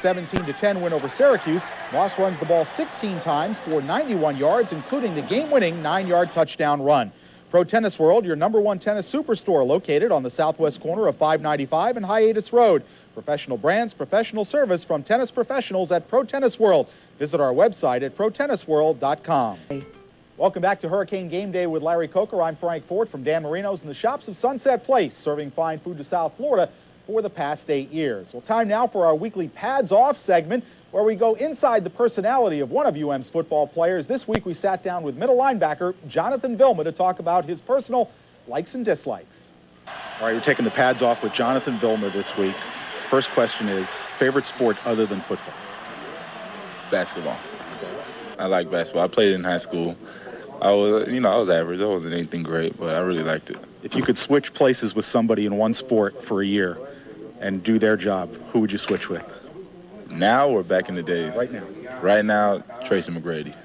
17-10 win over Syracuse. Moss runs the ball 16 times for 91 yards, including the game-winning 9-yard touchdown run. Pro Tennis World, your #1 tennis superstore, located on the southwest corner of 595 and Hiatus Road. Professional brands, professional service from tennis professionals at Pro Tennis World. Visit our website at protennisworld.com. Welcome back to Hurricane Game Day with Larry Coker. I'm Frank Forte from Dan Marino's in the shops of Sunset Place, serving fine food to South Florida for the past 8 years. Well, time now for our weekly Pads Off segment, where we go inside the personality of one of UM's football players. This week we sat down with middle linebacker Jonathan Vilma to talk about his personal likes and dislikes. All right, we're taking the pads off with Jonathan Vilma this week. First question is, favorite sport other than football? Basketball. I like basketball. I played in high school. I was average. I wasn't anything great, but I really liked it. If you could switch places with somebody in one sport for a year and do their job, who would you switch with? Now or back in the days? Right now. Right now, Tracy McGrady.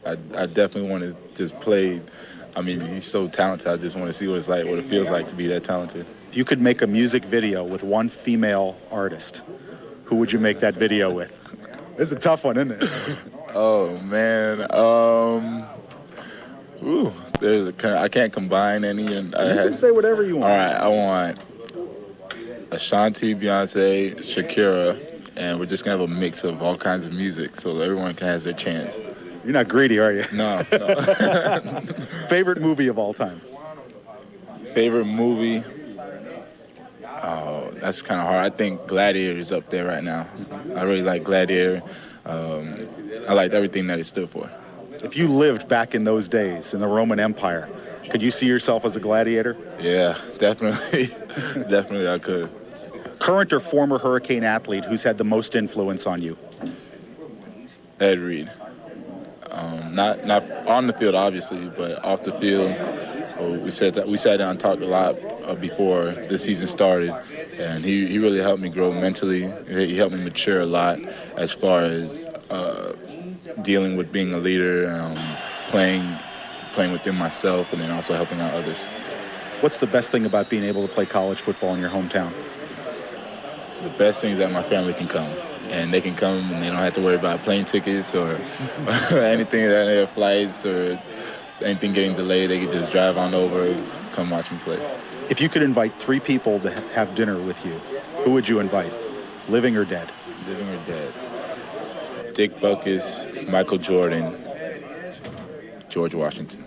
I definitely want to just play. I mean, he's so talented. I just want to see what it's like, what it feels like to be that talented. If you could make a music video with one female artist, who would you make that video with? It's a tough one, isn't it? Oh, man. I can't combine any. And you can say whatever you want. All right, I want Ashanti, Beyonce, Shakira, and we're just going to have a mix of all kinds of music so everyone can have their chance. You're not greedy, are you? No. Favorite movie of all time? Favorite movie? Oh, that's kind of hard. I think Gladiator is up there right now. I really like Gladiator. I liked everything that it stood for. If you lived back in those days in the Roman Empire, could you see yourself as a gladiator? Yeah, definitely. Definitely I could. Current or former Hurricane athlete who's had the most influence on you? Ed Reed. Not on the field, obviously, but off the field. We sat down and talked a lot before the season started, and he really helped me grow mentally. He helped me mature a lot as far as dealing with being a leader, playing within myself, and then also helping out others. What's the best thing about being able to play college football in your hometown? The best thing is that my family can come. And they can come and they don't have to worry about plane tickets or anything, their flights or anything getting delayed. They can just drive on over, come watch me play. If you could invite 3 people to have dinner with you, who would you invite, living or dead? Living or dead. Dick Butkus, Michael Jordan, George Washington.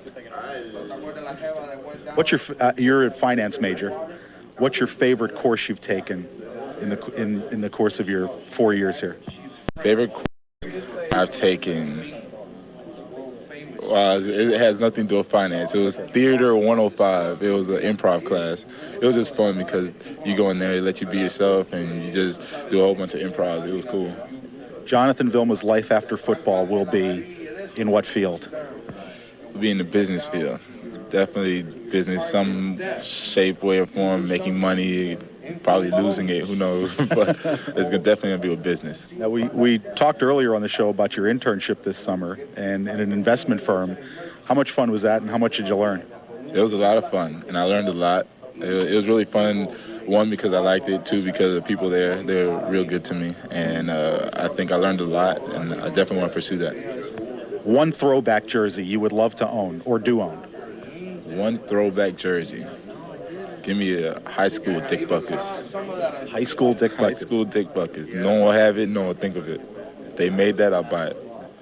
What's you're a finance major. What's your favorite course you've taken in the course of your 4 years here? Favorite course I've taken, it has nothing to do with finance. It was Theater 105. It was an improv class. It was just fun because you go in there, they let you be yourself, and you just do a whole bunch of improvs. It was cool. Jonathan Vilma's life after football will be in what field? It'll be in the business field. Definitely business, some shape, way, or form, making money, probably losing it, who knows, but it's definitely going to be a business. Now, we talked earlier on the show about your internship this summer and in an investment firm. How much fun was that, and how much did you learn? It was a lot of fun, and I learned a lot. It was really fun, one, because I liked it, two, because the people there, they were real good to me, and I think I learned a lot, and I definitely want to pursue that. One throwback jersey you would love to own, or do own? One throwback jersey. Give me a high school Dick Butkus. High school Dick Butkus. High school Dick Butkus. No one will have it, no one will think of it. If they made that, I'll buy it.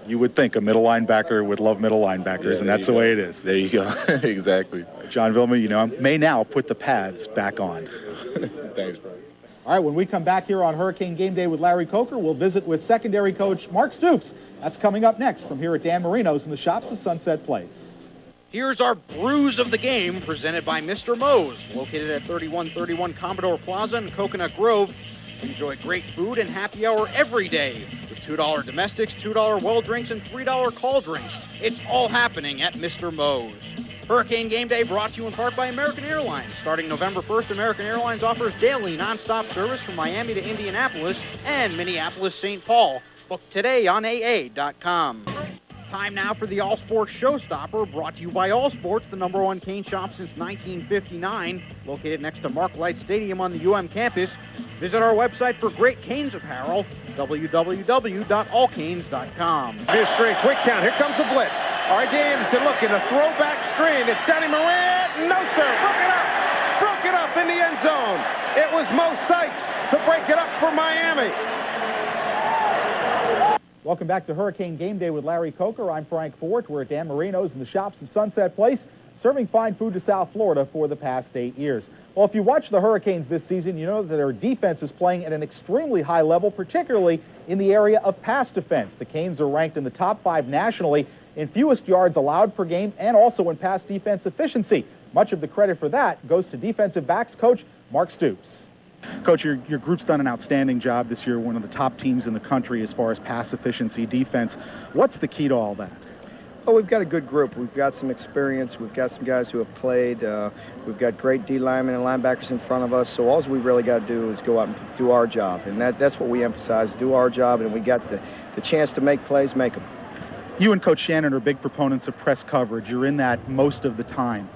You would think a middle linebacker would love middle linebackers, and that's the way it is. There you go. Exactly. John Vilma, I may now put the pads back on. Thanks, bro. All right, when we come back here on Hurricane Game Day with Larry Coker, we'll visit with secondary coach Mark Stoops. That's coming up next from here at Dan Marino's in the shops of Sunset Place. Here's our Brews of the Game, presented by Mr. Moe's, located at 3131 Commodore Plaza in Coconut Grove. Enjoy great food and happy hour every day with $2 domestics, $2 well drinks, and $3 call drinks. It's all happening at Mr. Moe's. Hurricane Game Day brought to you in part by American Airlines. Starting November 1st, American Airlines offers daily nonstop service from Miami to Indianapolis and Minneapolis-St. Paul. Book today on AA.com. Time now for the All Sports Showstopper, brought to you by All Sports, the #1 cane shop since 1959, located next to Mark Light Stadium on the UM campus. Visit our website for great Canes apparel, www.allcanes.com. History, quick count. Here comes the blitz. R.J. Anderson looking, a throwback screen. It's Johnny Moran. No, sir. Broke it up in the end zone. It was Mo Sykes to break it up for Miami. Welcome back to Hurricane Game Day with Larry Coker. I'm Frank Forte. We're at Dan Marino's in the shops in Sunset Place, serving fine food to South Florida for the past 8 years. Well, if you watch the Hurricanes this season, you know that their defense is playing at an extremely high level, particularly in the area of pass defense. The Canes are ranked in the top 5 nationally in fewest yards allowed per game and also in pass defense efficiency. Much of the credit for that goes to defensive backs coach Mark Stoops. Coach, your group's done an outstanding job this year, one of the top teams in the country as far as pass efficiency, defense. What's the key to all that? Oh, we've got a good group. We've got some experience. We've got some guys who have played. We've got great D linemen and linebackers in front of us. So all we really got to do is go out and do our job. And that's what we emphasize, do our job. And we got the chance to make plays, make them. You and Coach Shannon are big proponents of press coverage. You're in that most of the time.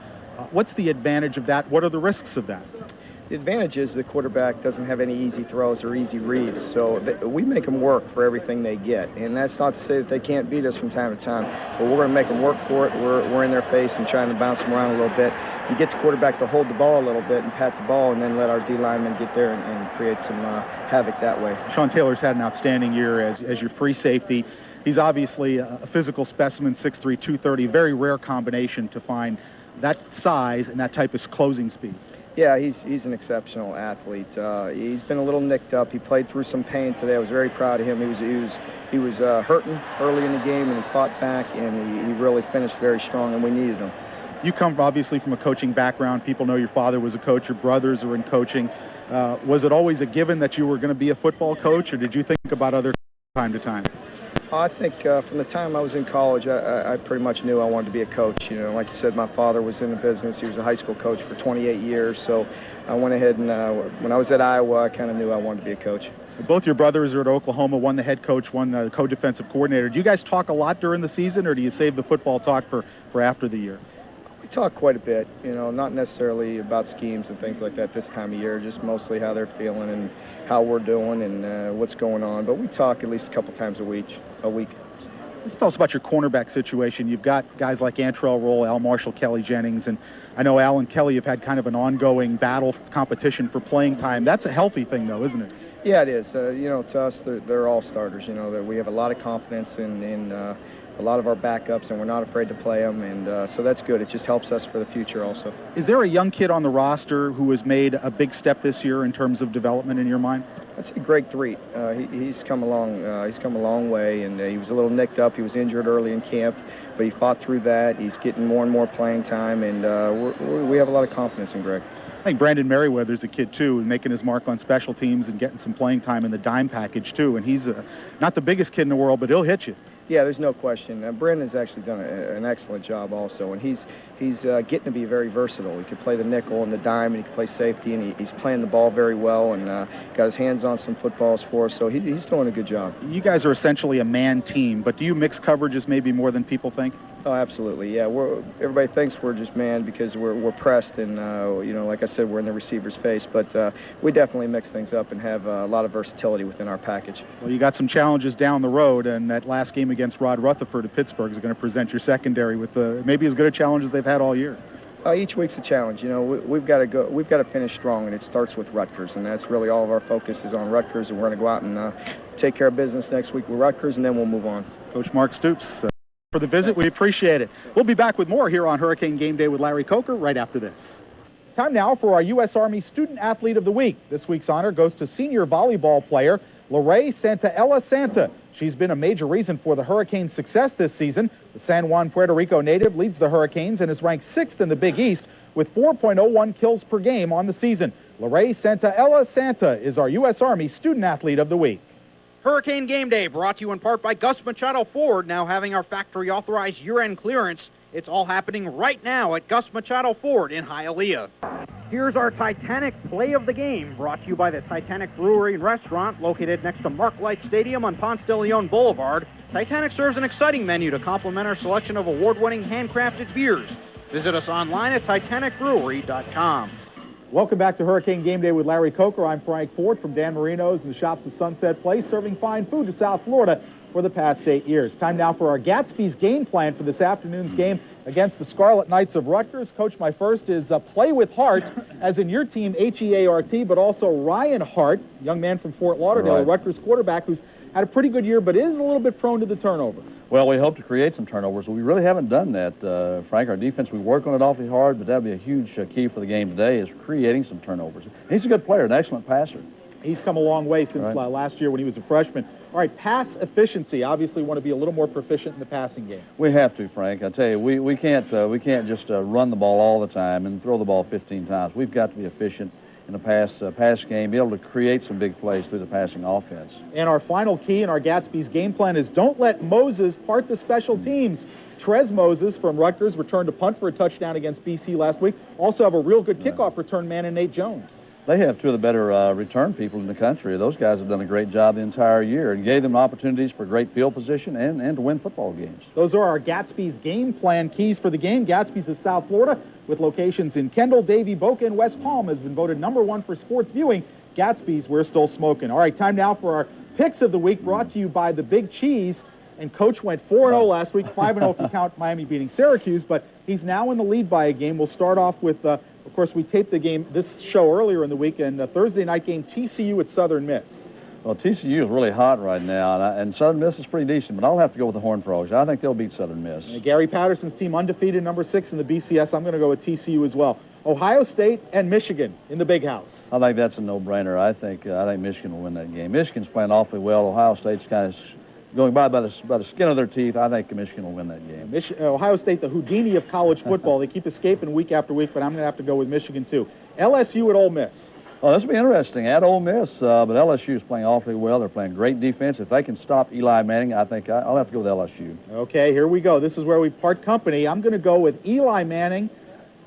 What's the advantage of that? What are the risks of that? The advantage is the quarterback doesn't have any easy throws or easy reads, so we make them work for everything they get. And that's not to say that they can't beat us from time to time, but we're going to make them work for it. We're in their face and trying to bounce them around a little bit. You get the quarterback to hold the ball a little bit and pat the ball, and then let our D linemen get there and create some havoc that way. Sean Taylor's had an outstanding year as your free safety. He's obviously a physical specimen, 6'3", 230, very rare combination to find that size and that type of closing speed. Yeah, he's an exceptional athlete. He's been a little nicked up. He played through some pain today. I was very proud of him. He was hurting early in the game, and he fought back, and he really finished very strong, and we needed him. You come obviously from a coaching background. People know your father was a coach. Your brothers are in coaching. Was it always a given that you were going to be a football coach, or did you think about other time to time? I think from the time I was in college, I pretty much knew I wanted to be a coach. You know, like you said, my father was in the business. He was a high school coach for 28 years. So I went ahead and when I was at Iowa, I kind of knew I wanted to be a coach. Both your brothers are at Oklahoma, one the head coach, one the co-defensive coordinator. Do you guys talk a lot during the season, or do you save the football talk for after the year? We talk quite a bit, you know, not necessarily about schemes and things like that this time of year, just mostly how they're feeling and how we're doing and what's going on. But we talk at least a couple times a week. Let's tell us about your cornerback situation. You've got guys like Antrell Roll, Al Marshall, Kelly Jennings, and I know Al and Kelly have had kind of an ongoing battle competition for playing time. That's a healthy thing, though, isn't it? Yeah, it is. You know, to us, they're all starters. You know, that we have a lot of confidence in a lot of our backups, and we're not afraid to play them, and so that's good. It just helps us for the future also. Is there a young kid on the roster who has made a big step this year in terms of development in your mind? I'd say Greg Threet. He's come along. He's come a long way, and he was a little nicked up. He was injured early in camp, but he fought through that. He's getting more and more playing time, and we have a lot of confidence in Greg. I think Brandon Merriweather's a kid, too, making his mark on special teams and getting some playing time in the dime package, too. And he's not the biggest kid in the world, but he'll hit you. Yeah, there's no question. Brandon's actually done an excellent job also, and he's getting to be very versatile. He can play the nickel and the dime, and he can play safety, and he's playing the ball very well, and got his hands on some footballs for us, so he's doing a good job. You guys are essentially a man team, but do you mix coverages maybe more than people think? Oh, absolutely, yeah. Everybody thinks we're just man because we're pressed, and you know, like I said, we're in the receiver's face, but we definitely mix things up and have a lot of versatility within our package. Well, you got some challenges down the road, and that last game against Rod Rutherford at Pittsburgh is going to present your secondary with maybe as good a challenge as they've had all year. Each week's a challenge. You know, we've got to finish strong, and it starts with Rutgers, and that's really all of our focus is on Rutgers, and we're going to go out and take care of business next week with Rutgers, and then we'll move on. Coach Mark Stoops, for the visit, we appreciate it. We'll be back with more here on Hurricane Game Day with Larry Coker right after this. Time now for our U.S. Army Student Athlete of the Week. This week's honor goes to senior volleyball player Lorraine Santaella Santa. She's been a major reason for the Hurricanes' success this season. The San Juan, Puerto Rico native leads the Hurricanes and is ranked 6th in the Big East with 4.01 kills per game on the season. Lorraine Santaella Santa is our U.S. Army Student Athlete of the Week. Hurricane Game Day brought to you in part by Gus Machado Ford, now having our factory-authorized year-end clearance. It's all happening right now at Gus Machado Ford in Hialeah. Here's our Titanic Play of the Game, brought to you by the Titanic Brewery and Restaurant, located next to Mark Light Stadium on Ponce de Leon Boulevard. Titanic serves an exciting menu to complement our selection of award-winning handcrafted beers. Visit us online at titanicbrewery.com. Welcome back to Hurricane Game Day with Larry Coker. I'm Frank Forte from Dan Marino's and the shops of Sunset Place, serving fine food to South Florida for the past 8 years. Time now for our Gatsby's game plan for this afternoon's game against the Scarlet Knights of Rutgers. Coach, my first is play with heart, as in your team, H-E-A-R-T, but also Ryan Hart, young man from Fort Lauderdale, a Rutgers quarterback who's had a pretty good year, but is a little bit prone to the turnover. Well, we hope to create some turnovers. We really haven't done that, Frank. Our defense, we work on it awfully hard, but that'll be a huge key for the game today is creating some turnovers. He's a good player, an excellent passer. He's come a long way since last year when he was a freshman. All right, pass efficiency. Obviously, want to be a little more proficient in the passing game. We have to, Frank. I tell you, we can't just run the ball all the time and throw the ball 15 times. We've got to be efficient in the pass game, be able to create some big plays through the passing offense. And our final key in our Gatsby's game plan is don't let Moses part the special teams. Trez Moses from Rutgers returned a punt for a touchdown against BC last week. Also have a real good kickoff return man in Nate Jones. They have two of the better return people in the country. Those guys have done a great job the entire year and gave them opportunities for great field position and to win football games. Those are our Gatsby's game plan keys for the game. Gatsby's of South Florida, with locations in Kendall, Davie, Boca, and West Palm, has been voted #1 for sports viewing. Gatsby's, we're still smoking. All right, time now for our picks of the week, brought to you by the Big Cheese. And Coach went 4-0 last week, 5-0 if you count Miami beating Syracuse, but he's now in the lead by a game. We'll start off with, of course, we taped this show earlier in the week, and a Thursday night game, TCU at Southern Miss. Well, TCU is really hot right now, and Southern Miss is pretty decent, but I'll have to go with the Horned Frogs. I think they'll beat Southern Miss. Gary Patterson's team undefeated, #6 in the BCS. I'm going to go with TCU as well. Ohio State and Michigan in the Big House. I think that's a no-brainer. I think Michigan will win that game. Michigan's playing awfully well. Ohio State's kind of going by the skin of their teeth. I think Michigan will win that game. Ohio State, the Houdini of college football. They keep escaping week after week, but I'm going to have to go with Michigan too. LSU at Ole Miss. Oh, this will be interesting at Ole Miss, but LSU is playing awfully well. They're playing great defense. If they can stop Eli Manning, I think I'll have to go with LSU. Okay, here we go. This is where we part company. I'm going to go with Eli Manning,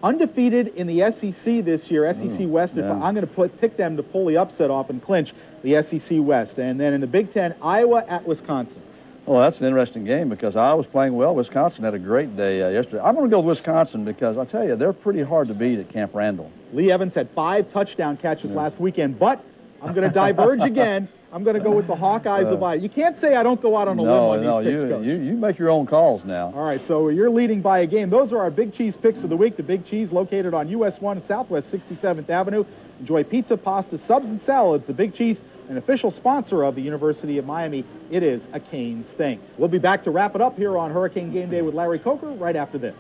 undefeated in the SEC this year, SEC West. Yeah. I'm going to pick them to pull the upset off and clinch the SEC West. And then in the Big Ten, Iowa at Wisconsin. Well, that's an interesting game because Iowa's playing well. Wisconsin had a great day yesterday. I'm going to go with Wisconsin because I'll tell you, they're pretty hard to beat at Camp Randall. Lee Evans had 5 touchdown catches last weekend, but I'm going to diverge again. I'm going to go with the Hawkeyes of Iowa. You can't say I don't go out on a limb on these picks, Coach. You make your own calls now. All right, so you're leading by a game. Those are our Big Cheese picks of the week. The Big Cheese located on US 1 Southwest 67th Avenue. Enjoy pizza, pasta, subs, and salads. The Big Cheese, an official sponsor of the University of Miami. It is a Canes thing. We'll be back to wrap it up here on Hurricane Game Day with Larry Coker right after this.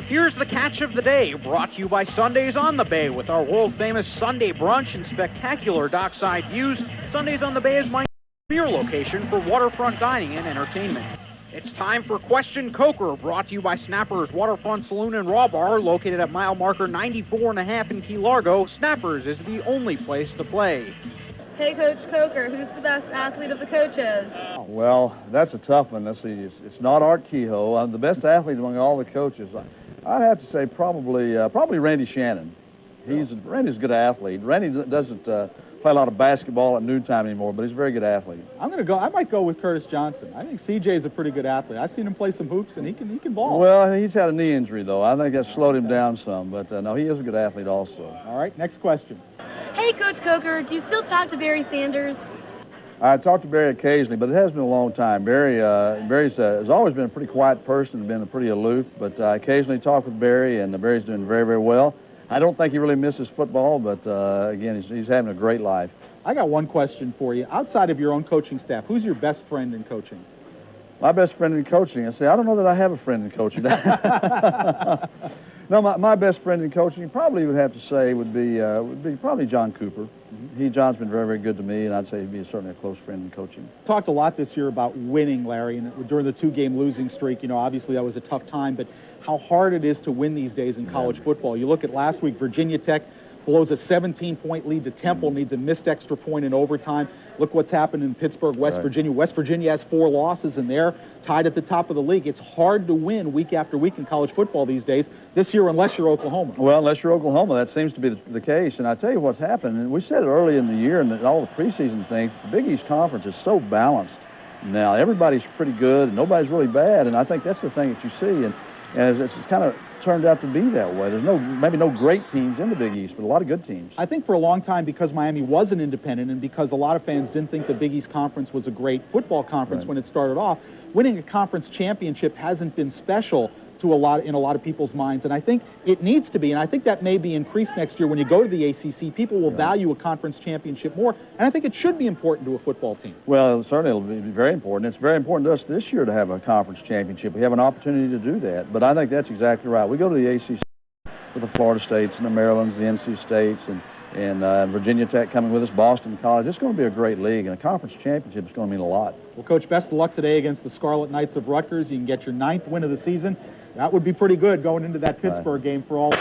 Here's the catch of the day, brought to you by Sundays on the Bay with our world-famous Sunday brunch and spectacular dockside views. Sundays on the Bay is my premier location for waterfront dining and entertainment. It's time for Question Coker, brought to you by Snapper's Waterfront Saloon and Raw Bar, located at mile marker 94.5 in Key Largo. Snapper's is the only place to play. Hey, Coach Coker, who's the best athlete of the coaches? Well, that's a tough one. Let's see. It's not Art Kehoe. I'm the best athlete among all the coaches. I'd have to say probably Randy Shannon. Randy's a good athlete. Randy doesn't play a lot of basketball at noontime anymore, but he's a very good athlete. I might go with Curtis Johnson. I think CJ's a pretty good athlete. I've seen him play some hoops, and he can ball. Well, he's had a knee injury, though. I think that slowed him down some, but no, he is a good athlete also. All right, next question. Hey, Coach Coker, do you still talk to Barry Sanders? I talk to Barry occasionally, but it has been a long time. Barry's has always been a pretty quiet person, been pretty aloof, but I occasionally talk with Barry, and Barry's doing very, very well. I don't think he really misses football, but again, he's having a great life. I got one question for you. Outside of your own coaching staff, who's your best friend in coaching? My best friend in coaching? I don't know that I have a friend in coaching. No, my best friend in coaching probably would have to say would be probably John Cooper. John's been very, very good to me, and I'd say he'd be certainly a close friend in coaching. Talked a lot this year about winning, Larry, and during the 2-game losing streak, obviously that was a tough time, but how hard it is to win these days in college football. You look at last week, Virginia Tech blows a 17-point lead to Temple, needs a missed extra point in overtime. Look what's happened in Pittsburgh, West Virginia. West Virginia has 4 losses, and they're tied at the top of the league. It's hard to win week after week in college football these days, this year unless you're Oklahoma. Well, unless you're Oklahoma, that seems to be the case. And I tell you what's happened, and we said it early in the year and all the preseason things, the Big East Conference is so balanced now. Everybody's pretty good, and nobody's really bad, and I think that's the thing that you see. And it's kind of turned out to be that way. There's maybe no great teams in the Big East, but a lot of good teams. I think for a long time, because Miami was an independent and because a lot of fans didn't think the Big East Conference was a great football conference when it started off, winning a conference championship hasn't been special to in a lot of people's minds, and I think it needs to be, and I think that may be increased next year when you go to the ACC. People will value a conference championship more, and I think it should be important to a football team. Well, certainly it'll be very important. It's very important to us this year to have a conference championship. We have an opportunity to do that, but I think that's exactly right. We go to the ACC with the Florida States and the Marylands, the NC States, and Virginia Tech coming with us, Boston College. It's going to be a great league, and a conference championship is going to mean a lot. Well, Coach, best of luck today against the Scarlet Knights of Rutgers. You can get your 9th win of the season. That would be pretty good going into that Pittsburgh game for all.